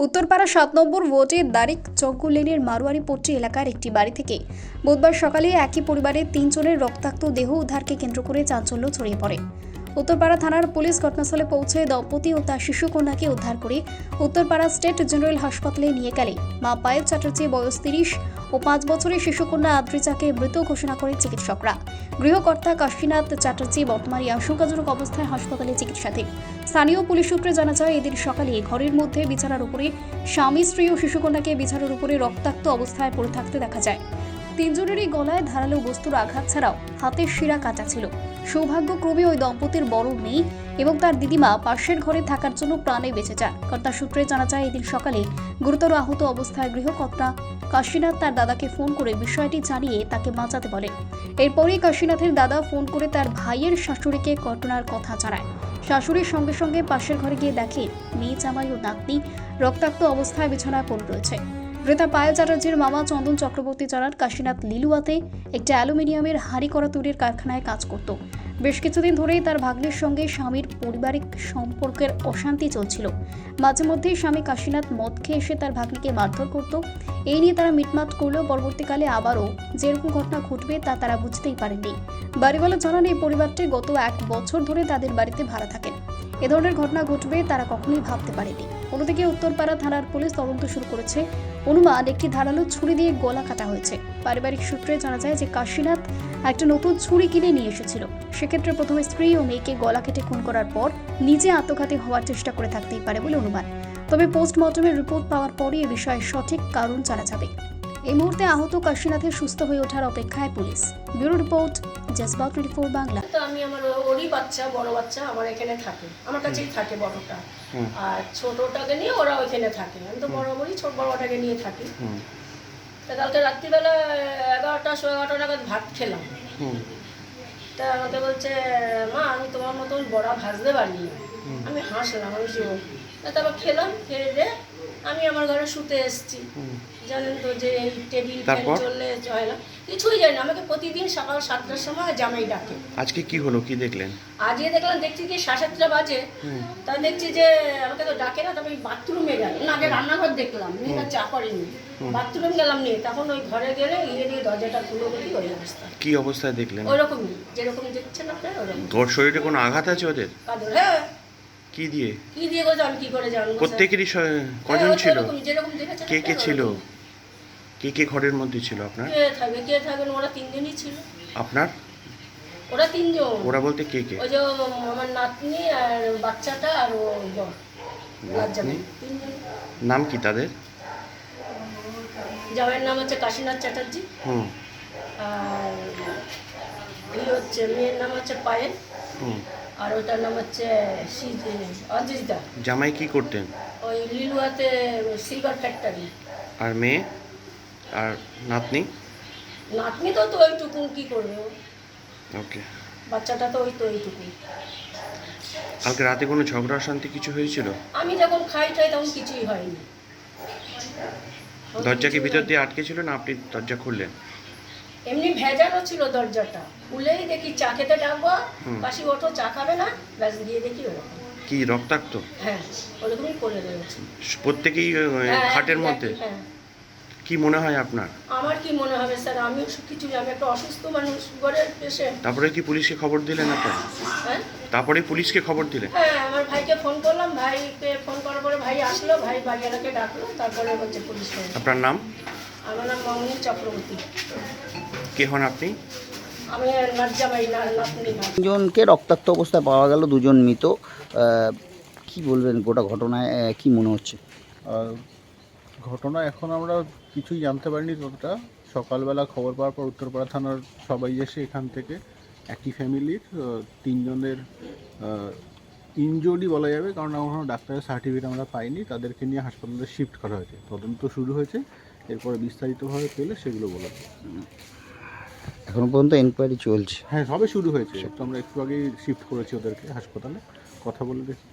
উত্তরপাড়া 7 নম্বর ওয়ার্ডের দারিক চক্কু লেনের মারোয়ারিপট্টি এলাকার একটি বাড়ি থেকে বুধবার সকালে একই পরিবারের 3 জনের রক্তাক্ত দেহ উদ্ধারকে কেন্দ্র করে চাঞ্চল্য ছড়িয়ে পড়ে। উত্তরপাড়া থানার পুলিশ ঘটনাস্থলে পৌঁছে দম্পতি ও তার শিশুকন্যাকে উদ্ধার করে উত্তরপাড়া স্টেট জেনারেল হাসপাতালে নিয়ে গেলে মা পায়েল চ্যাটার্জি বয়স 30 ও 5 বছরের শিশুকন্যা আদ্রিজাকে মৃত ঘোষণা করে চিকিৎসকরা। গৃহকর্তা কাশীনাথ চ্যাটার্জি বর্তমানে আশঙ্কাজনক অবস্থায় হাসপাতালে চিকিৎসাধীন। স্থানীয় পুলিশ সূত্রে জানা যায়, এদিন সকালে ঘরের মধ্যে বিছানার উপরে স্বামী, স্ত্রী ও শিশুকন্যাকে বিছানার উপরে রক্তাক্ত অবস্থায় পড়ে থাকতে দেখা যায়। 3 জনেরই গলায় ধারালো বস্তুর আঘাত ছাড়াও হাতের শিরা কাটা ছিল। সৌভাগ্যক্রমে ওই দম্পতির বড় মেয়ে এবং তার দিদিমা পাশের ঘরে থাকার জন্য প্রাণে বেঁচে যান। কর্তা সূত্রে জানা যায়, এদিন সকালে গুরুতর আহত অবস্থায় গৃহকর্তা কাশীনাথ তার দাদাকে ফোন করে বিষয়টি জানিয়ে তাকে বাঁচাতে বলেন। এরপরই কাশীনাথের দাদা ফোন করে তার ভাইয়ের শাশুড়িকে ঘটনার কথা জানায়। শাশুড়ির সঙ্গে সঙ্গে পাশের ঘরে গিয়ে দেখে মেয়ে, জামাই ও নাতনি রক্তাক্ত অবস্থায় বিছানায় পড়ে রয়েছে। মৃতা পায়েল চ্যাটার্জির মামা চন্দন চক্রবর্তী জানান, কাশীনাথ লিলুয়াতে একটি অ্যালুমিনিয়ামের হাঁড়ি করা তৈরির কারখানায় কাজ করত। বেশ কিছুদিন ধরেই তার ভাগ্নের সঙ্গে স্বামীর পারিবারিক সম্পর্কের অশান্তি চলছিল। মাঝে মধ্যেই স্বামী কাশীনাথ মদ খেয়ে এসে তার ভাগ্নিকে মারধর করত। এই নিয়ে তারা মিটমাট করলেও পরবর্তীকালে আবারও যেরকম ঘটনা ঘটবে তা তারা বুঝতেই পারেননি। বাড়িওয়ালা জানান, এই পরিবারটি গত 1 বছর ধরে তাদের বাড়িতে ভাড়া থাকেন। এ ধরনের ঘটনা ঘটবে তারা কখনোই ভাবতে পারেনি। অন্যদিকে উত্তরপাড়া থানার পুলিশ তদন্ত শুরু করেছে। অনুমান, একটি ধারালো ছুরি দিয়ে গলা কাটা হয়েছে। পারিবারিক সূত্রে জানা যায় যে কাশীনাথ একটা নতুন ছুরি কিনে নিয়ে এসেছিল। সেক্ষেত্রে প্রথমে স্ত্রী ও মেয়েকে গলা কেটে খুন করার পর নিজে আত্মঘাতী হওয়ার চেষ্টা করে থাকতেই পারে বলে অনুমান। তবে পোস্টমর্টমের রিপোর্ট পাওয়ার পরই এ বিষয়ে সঠিক কারণ জানা যাবে। এই মুহূর্তে আহত কাশীনাথের সুস্থ হয়ে ওঠার অপেক্ষায় পুলিশ। ব্যুরো রিপোর্ট, জজবা 24 বাংলা। তো আমি আমার ওরই বাচ্চা, বড় বাচ্চা আমার এখানে থাকে, আমার কাছেই থাকে বড়টা, আর ছোটটাকে নিয়ে ওরা ওইখানে থাকে। আমি তো বরাবরই বড়টাকে নিয়ে থাকি। তা কালকে রাত্রিবেলা 11টা 11:30 নাগাদ ভাত খেলাম। তা আমাকে বলছে, মা আমি তোমার মতন বড়া ভাজতে পারি না। আমি হাসলাম, আমি তারপর খেলাম, খেয়ে দিয়ে আমি আমার ঘরে শুতে এসেছি। জানেন তো যে এই টেবিল ফ্যান চললে হয় না, কিছুই জানি না। আমাকে প্রতিদিন সকাল 7টার সময় জামাই ডাকে। আজকে কি হলো, কি দেখলেন? আজকে দেখছি কি 7:30 বাজে। তা দেখছি যে আমাকে তো ডাকে না। তবে বাথরুমে গেলাম না, আগে রান্নাঘর দেখলাম, মেয়েটা চা করেনি। বাথরুম গেলাম নিয়ে, তখন ওই ঘরে গেলে দিয়ে দরজাটা খুলে দেখি ওই অবস্থা। কি অবস্থায় দেখলেন? ওইরকমই যেরকম দেখছেন আপনারা, ওরকম। ওর শরীরে কোনো আঘাত আছে ওদের? হ্যাঁ। কি দিয়ে বলছো, আমি কি করে জানবো? প্রত্যেকেরই কজন ছিল? যেরকম দেখেছেন। কে ছিল? কে ঘরের মধ্যে ছিল আপনার? কে থাকবেন? ওরা 3 জনই ছিল। আপনার? ওরা 3 জন। ওরা বলতে কে? ওই যে আমার নাতনি আর বাচ্চাটা আর ও বর। নাম কি তাদের? জামাইয়ের নাম হচ্ছে কাশীনাথ চ্যাটার্জি। আর এই হচ্ছে মেয়ের নাম হচ্ছে পায়েল। আর ওটার নাম হচ্ছে অদ্রিজা। জামাই কি করতেন? ওই লিলুয়াতে সিলভার ফ্যাক্টরি। আর মেয়ে আর নাতনি? নাতনি তো ওইটুকু, কি করবে ও? ওকে। বাচ্চাটা তো ওইটুকু। কালকে রাতে কোনো ঝগড়া শান্তি কিছু হয়েছিল? আমি যখন খাই তখন কিছুই হয়নি। দরজা কি ভিতর দিয়ে আটকে ছিল না আপনি দরজা খুললেন? এমনি ভেজানো ছিল দরজাটা। খুলেই দেখি চা খেতে ডাকবো, পাশে ওঠো চা খাবে না, ব্যাস গিয়ে দেখি ওরকম। কি রক্তাক্ত? হ্যাঁ, ওরকমই পড়ে রয়েছে প্রত্যেকেই খাটের মধ্যে? হ্যাঁ। কি মনে হয় আপনার? আমার কি মনে হবে স্যার, আমি কিছু, আমি একটা অসুস্থ মানুষ, ঘরের পেশেন্ট। তারপরে কি পুলিশকে খবর দিলেন আপনার? হ্যাঁ, তারপরে পুলিশকে খবর দিলেন? হ্যাঁ, আমার ভাইকে ফোন করলাম, ভাইকে ফোন করার পরে ভাই আসলো, ভাই বাড়িওয়ালাকে ডাকলো, তারপরে হচ্ছে পুলিশ। আপনার নাম? আমার নাম মামনি চক্রবর্তী। কে হন আপনি? আমি নাজ্জামাই, নাতনি। 3 জনকে রক্তাক্ত অবস্থায় পাওয়া গেল, 2 জন মৃত। কি বলবেন গোটা ঘটনায়, কি মনে হচ্ছে? ঘটনা এখন আমরা কিছুই জানতে পারিনি ততটা। সকালবেলা খবর পাওয়ার পর উত্তরপাড়া থানার সবাই এসে এখান থেকে একই ফ্যামিলির 3 জনের ইনজুরি বলা যাবে, কারণ এখনও ডাক্তারের সার্টিফিকেট আমরা পাইনি। তাদেরকে নিয়ে হাসপাতালে শিফট করা হয়েছে, তদন্ত শুরু হয়েছে। এরপরে বিস্তারিতভাবে পেলে সেগুলো বলা হবে। এখনো পর্যন্ত এনকোয়ারি চলছে? হ্যাঁ, সবে শুরু হয়েছে। তো আমরা একটু আগেই শিফট করেছি ওদেরকে হাসপাতালে, কথা বলে দেখি।